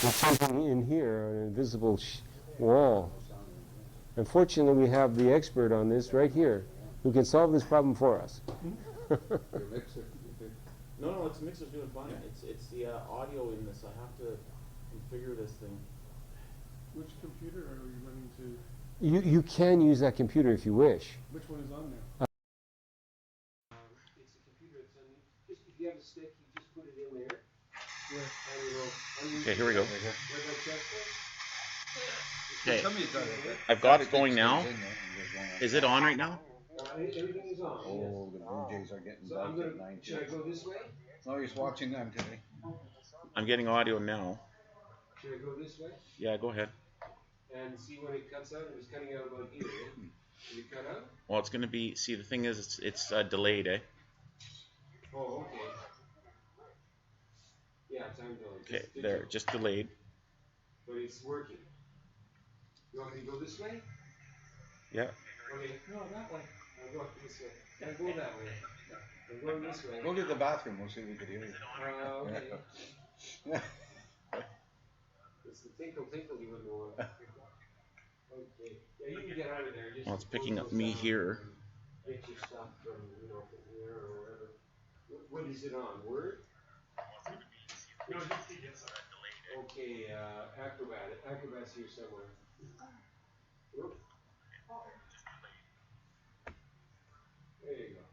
There's something in here, an invisible wall. Unfortunately, we have the expert on this right here who can solve this problem for us. Your mixer. No, it's mixer's doing fine. It's the audio in this. I have to configure this thing. Which computer are we running to? You can use that computer if you wish. Which one is on there? It's a computer that's on. Just if you have a stick, you just put it in there. Okay, here we go. Where that chest is. Okay, Somebody's got it. I've got it going now. Is it on right now? Everything is on. Oh, the Blue Jays are getting So back I'm gonna. at 9. Should I go this way? No, he's watching them today. I'm getting audio now. Should I go this way? Yeah, go ahead. And see when it cuts out? It was cutting out about here. Did it cut out? Well, it's going to be, see, the thing is, it's delayed, eh? Oh, okay. Yeah, time delayed. Okay, there, just delayed. But it's working. You want me to go this way? Yeah. Okay. No, that way. I'll go this way. I'll go that way. I'm going this way. Go to the bathroom, we'll see if we can hear you. Okay. It's the tinkle you wouldn't want. Okay. Yeah, you can get out of there. Just Well, it's picking up me here. Get your stuff from, from here or whatever. What is it on? Word? Okay, Acrobat. Acrobat's here somewhere. Whoop. There you go.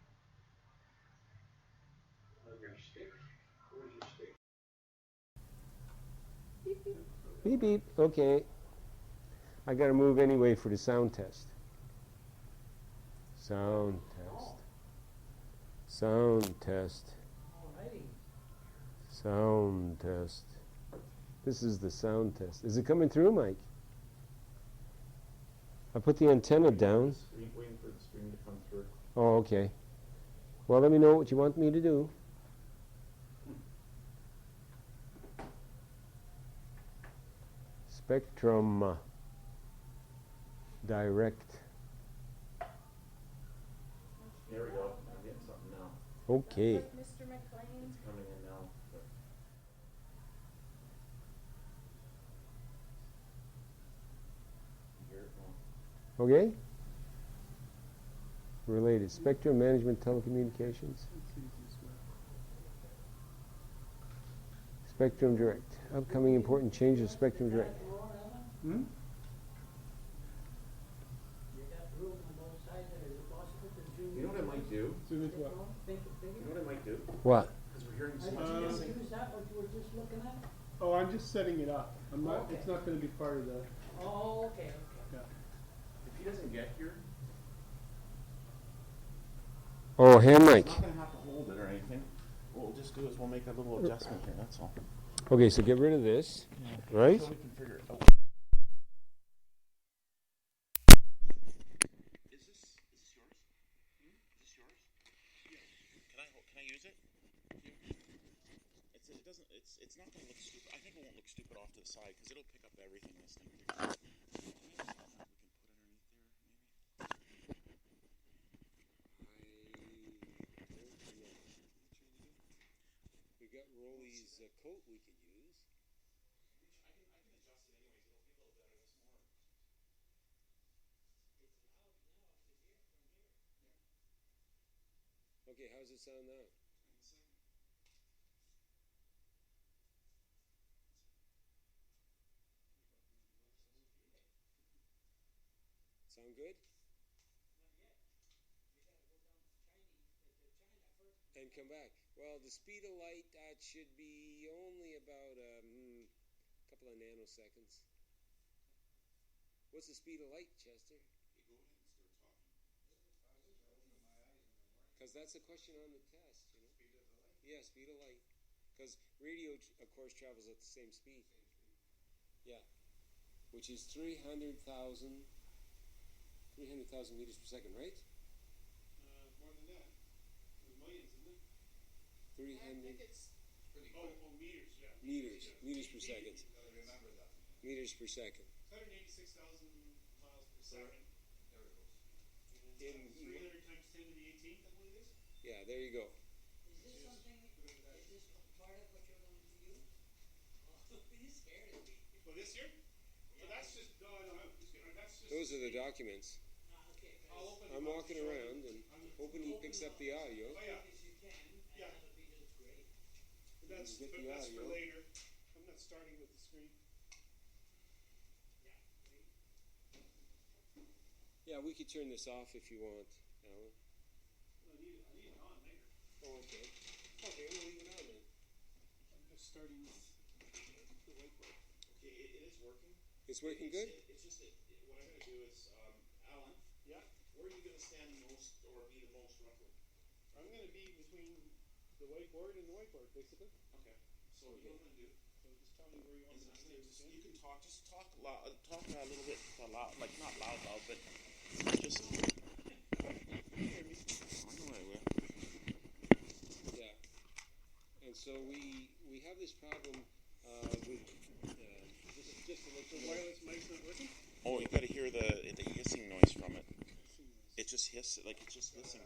On your stick. Where's your stick? Beep beep. Beep beep. Okay. I gotta move anyway for the sound test. Sound test. Sound test. Sound test. This is the sound test. Is it coming through, Mike? I put the antenna down. Waiting for the stream to come through. Oh, okay. Well, let me know what you want me to do. Spectrum direct. There we go. I'm getting something now. Okay. Mr. McLean. It's coming in now. Okay. Related. Spectrum management telecommunications. Spectrum direct. Upcoming important changes of Spectrum direct. Hmm? You know what I might do? Zoom into what? You know what I might do? What? Because we're hearing so much guessing. Is that what you were just looking at? Oh, I'm just setting it up. I'm not. Okay. It's not going to be part of the. Oh, okay. Yeah. If he doesn't get here, Oh, hand mic. he's not going to have to hold it or anything. What we'll just do is we'll make a little adjustment here, that's all. Okay, so get rid of this, right? So we can figure it out. Is this yours? Is this yours? Can I use it? It's not going to look stupid. I think it won't look stupid off to the side because it'll pick up everything this thing. We can put underneath there, maybe. We got Rolly's coat we could use. I can adjust it anyways. It'll be a little better this morning. Okay, how's it sound now? Sound good? And come back. Well, the speed of light, that should be only about a couple of nanoseconds. What's the speed of light, Chester? Because that's a question on the test, you know? Speed of the light? Yeah, speed of light. Because radio, of course, travels at the same speed. Yeah. Which is 300,000 meters per second, right? More than that. Millions, isn't it? 300 meters, yeah. meters per second. Remember that. Meters per second. 186,000 miles per second. There it goes. And 300 times 10 to the 18th, I believe it is. Yeah, there you go. Is this something, is this part of what you're going to do? Oh, he's scared. Oh, this here? So that's just, no, that's just. Those are the documents. I'll open I'm them up walking to show around you. and hoping he picks up the audio. Oh, yeah. Yeah. But that's Get the for audio. later. I'm not starting with the screen. Yeah, we could turn this off if you want, Alan. I need it on later. Oh, okay. Okay, we'll leave it on then. I'm just starting with the whiteboard. Okay, it is working. It's working good? It's just that what I'm going to do is, Alan, Yeah. where are you going to stand most or be the most roughly? I'm going to be between the whiteboard and the whiteboard, basically. Okay. So what I'm going to do So just tell me where you want is me to I'm stay. gonna just, you can talk, just talk loud, talk a little bit loud, like not loud, but just. Hear me? I know I will. Yeah. And so we have this problem with just to let The you know. wireless mic's not working? Oh, you got to hear the hissing noise from it. It just hiss, like it's just hissing.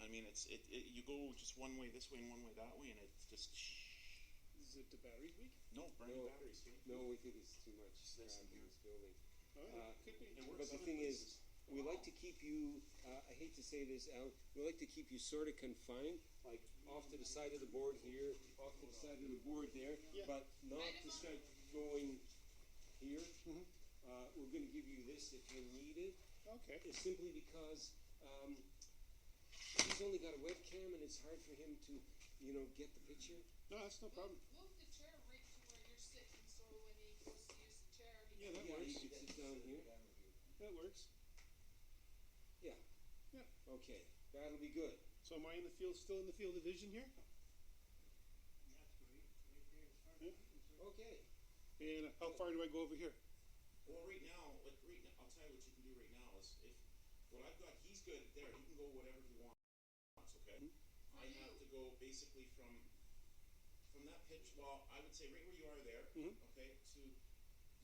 I mean, you go just one way this way and one way that way, and it's just. Is it the battery weak? No, brand new No. batteries. See? No, we think it's too much Listen crap in here. this building. Oh, could be. It works But the other thing places. is, we like to keep you, I hate to say this, Al, we like to keep you sort of confined, like off to the side of the board here, off to the side of the board there, Yeah. but not to start going here. Mhm. We're going to give you this if you need it. Okay. It's simply because he's only got a webcam and it's hard for him to, get the picture. No, that's no problem. Move the chair right to where you're sitting, so when he goes to use the chair, he Yeah, that Yeah, works. you could sit down here. That works. Yeah. Yeah. Okay, that'll be good. So am I in the field, still in the field of vision here? Okay. And how far do I go over here? Well, right now, I'll tell you what you can do right now is if what I've got, he's good there. He can go whatever he wants. Okay. I have to go basically from that pitch. Well, I would say right where you are there. Mhm. Okay. To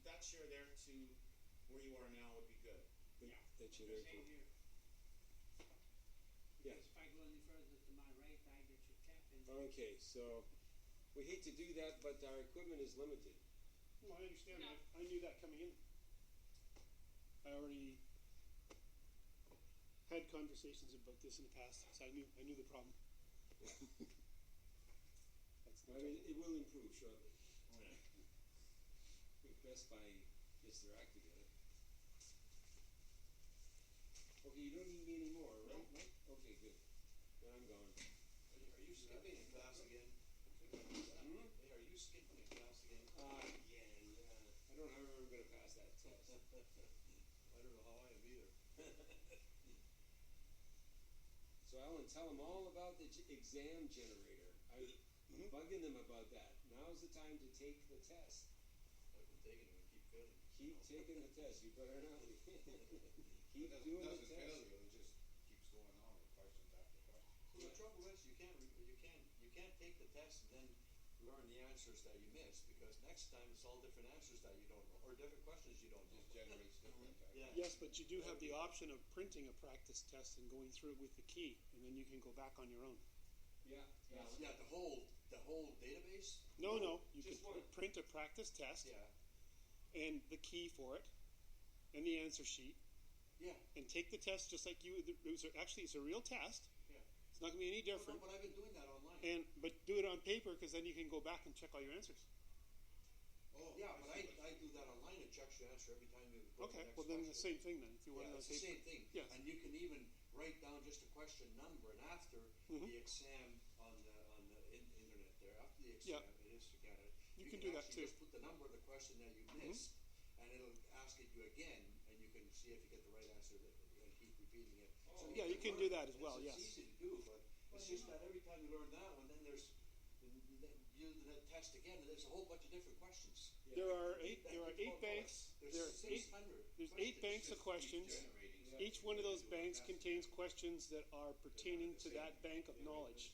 that chair there to where you are now would be good. That you're there for. Yeah. If I go any further to my right, I get your tap in. Okay, so we hate to do that, but our equipment is limited. Well, I understand. No. I knew that coming in. I already had conversations about this in the past, so I knew the problem. That's I mean, it will improve shortly. If Best Buy gets their act together. Okay, you don't need me anymore, right? No? Okay, good. Then I'm gone. Are you skipping a class again? Hmm? Hey, are you skipping a class again? Again, I don't know how I'm gonna pass that test. I don't know how I am either. So Alan, tell them all about the exam generator. I'm bugging them about that. Now's the time to take the test. I've been taking it and keep failing. Keep taking the test. You better not. Keep It doing the doesn't test. fail you, it just keeps going on with questions after questions. So the trouble is, you can't take the test and then learn the answers that you missed, because next time it's all different answers that you don't know, or different questions you don't know. Just generates different. Yeah. Yes, but you do have the option of printing a practice test and going through it with the key, and then you can go back on your own. Yeah. Yeah, the whole database? No, you can Just one. print a practice test Yeah, and the key for it, and the answer sheet, yeah. and take the test just like you. Actually, it's a real test. Yeah. It's not going to be any No, different. but I've been doing that online. But do it on paper, because then you can go back and check all your answers. Oh, yeah, but I do that online. It checks your answer every time you go to Okay, the next well then the question. same thing then. If you want Yeah, it on it's the paper. same thing. Yes. And you can even write down just a question number, and after Mhm. the exam on the internet there, after the Yeah. exam, it is to get it. You can do that actually too. just put the number of the question that you missed, and it'll ask it you again, and you can see if you get the right answer, and keep repeating it. So Yeah, you can learn do that it. as well, It's yes. easy to do, but it's just that every time you learn that one, then there's you do the test again, and there's a whole bunch of different questions. There are That eight could banks. There's There are 600 There's 8 banks of questions. Each one of those banks contains questions that are pertaining to that bank of knowledge.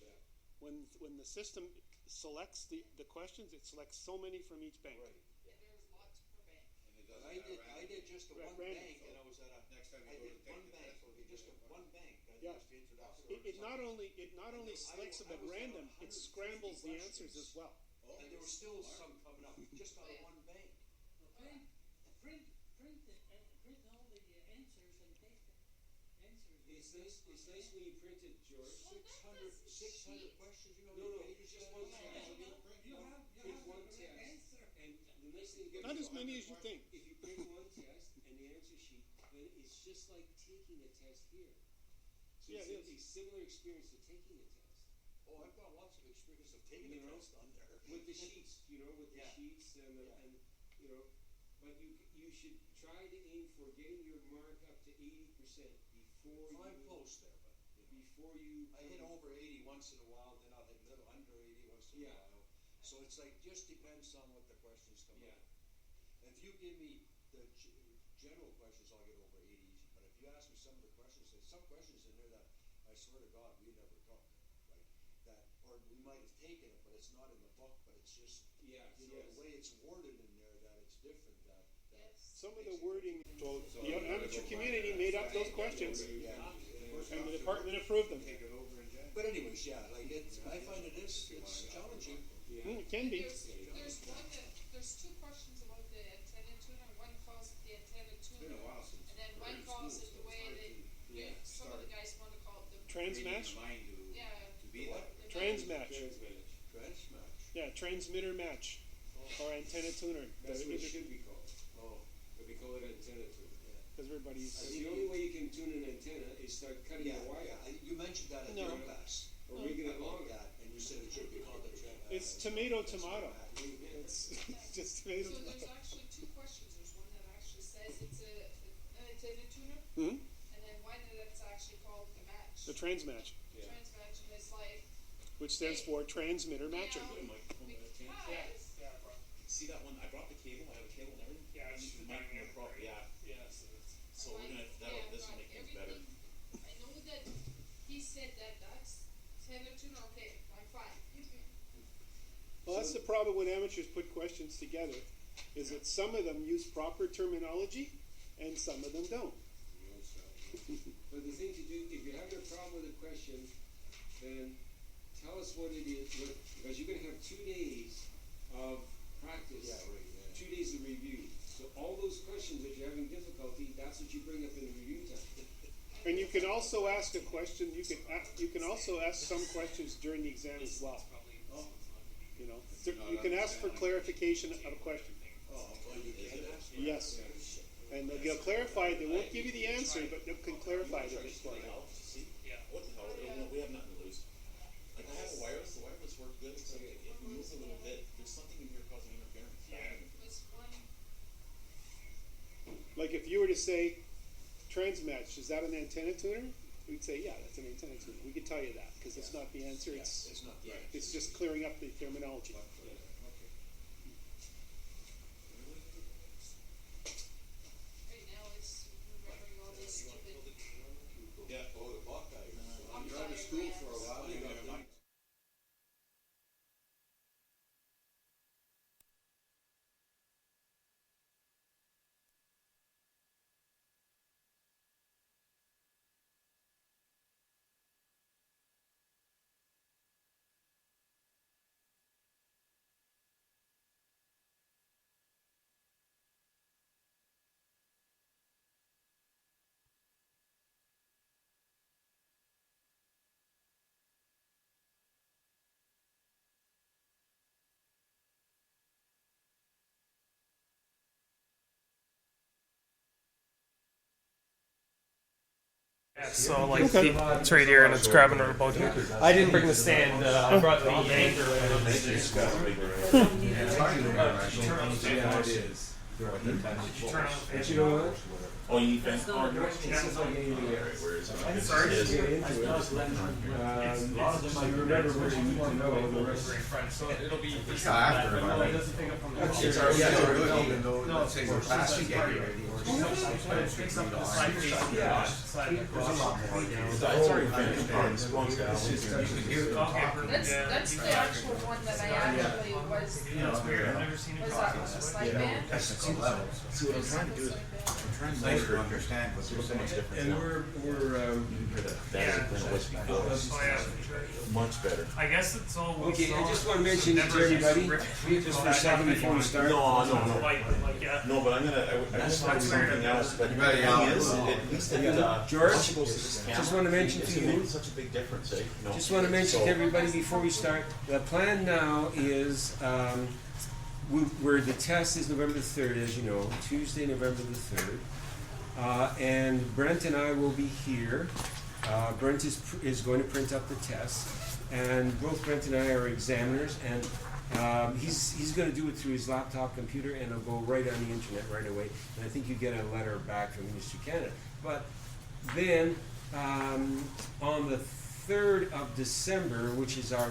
When the system selects the questions, it selects so many from each bank. Right. Yeah, there's lots per bank. But I did just the Right, one random. bank, and I was at a. Next time you I go did to take one the bank, test, okay, just one bank. I Yeah. just the introduction. It not only selects them at random, it scrambles the answers as well. And there was still some coming up, just out of one bank. Well, print all the answers and take the answers. It's nice when you print it, George. 600 questions, you know. No, pages just that one are- test. Print one test. And the nice thing about Not as many as you think. if you print one test and the answer sheet, then it's just like taking a test here. So Yeah, it's it a similar experience to taking a test. Oh, I've got lots of experience of taking You a know, test on there. With the sheets, with the Yeah. sheets and but you should try to aim for getting your mark up to 80% before I'm you close there, but before you I hit over 80 once in a while, then I'll hit a little under 80 once in a Yeah. while. So it's like, just depends on what the questions come Yeah. up. If you give me the general questions, I'll get over 80 easy. But if you ask me some of the questions, there's some questions in there that I swear to God we never took, like that, or we might have taken it, but it's not in the book. But it's just, the way it's worded in there, that it's different. Some of the wording, so the amateur community made up those questions, and the department approved them. But anyways, like I find it's challenging. It can be. There's two questions about the antenna tuner. One calls it the antenna tuner. And then one calls it the way that some of the guys want to call it the Transmatch? yeah. Transmatch. Transmatch. Yeah, transmitter match, or antenna tuner. That's what it should be called. But we call it antenna tuner. Because everybody's, The only way you can tune an antenna is start cutting the wire. You mentioned that at No. your class. Or rigging it longer. And you said it should be called a it's tomato. It's just tomato. So there's actually two questions. There's one that actually says it's an antenna tuner, Hmm? and then one that's actually called the match. The transmatch, Transmatch, and it's like, which stands for transmitter matcher. because See that one? I brought the cable. I have a cable and everything. Yeah, it's You the might dynamic know, range. yeah. So we're gonna this will make things better. I know that he said that's antenna tuner. Okay, I'm fine. Well, that's the problem when amateurs put questions together, is that some of them use proper terminology, and some of them don't. But the thing to do, if you're having a problem with a question, then tell us what it is, because you're going to have 2 days of practice, 2 days of review. So all those questions that you're having difficulty, that's what you bring up in the review time. And you can also ask a question. You can also ask some questions during the exam as well. You can ask for clarification of a question. Yes, and they'll clarify. They won't give you the answer, but they can clarify it a bit for you. What the hell? We have nothing to lose. Like I have a wireless. The wireless worked good. It's like if we move a little bit, there's something in here causing interference. It's one. Like if you were to say, transmatch, is that an antenna tuner? We'd say, yeah, that's an antenna tuner. We could tell you that because it's not the answer. It's It's not it's just clearing up the terminology. Right now it's remembering all this stupid. Yeah. Oh, the Buckeye. I'm You're out of school for a while. You got money. So like it's right here and it's grabbing it about here. I didn't bring the stand. I brought the anchor. Oh, you think? Sorry. So it'll be. After, it doesn't pick up from the. It's up to the side face of the side of the cross. It's already been confirmed. That's the actual one that I actually was, It's weird. I've never seen it. was that one, the slide band? See what I'm trying to do is, I'm trying to make sure understand what's so much different And now. we're Better than it was before. Oh, yeah. Much better. I guess it's all. Okay, I just want to mention to everybody, just for a second before we start. No. Like, yeah. No, but I just thought of something else, but the thing is, at least it, George, once it goes to this camera, just want to mention it's to gonna you, make such a big difference, eh? You know? just want to mention to everybody before we start, the plan now is, where the test is November the 3rd, as you know, Tuesday, November the 3rd. And Brent and I will be here. Brent is going to print up the test, and both Brent and I are examiners, and he's going to do it through his laptop computer, and it'll go right on the internet right away. And I think you get a letter back from Ministry of Canada. But then on the 3rd of December, which is our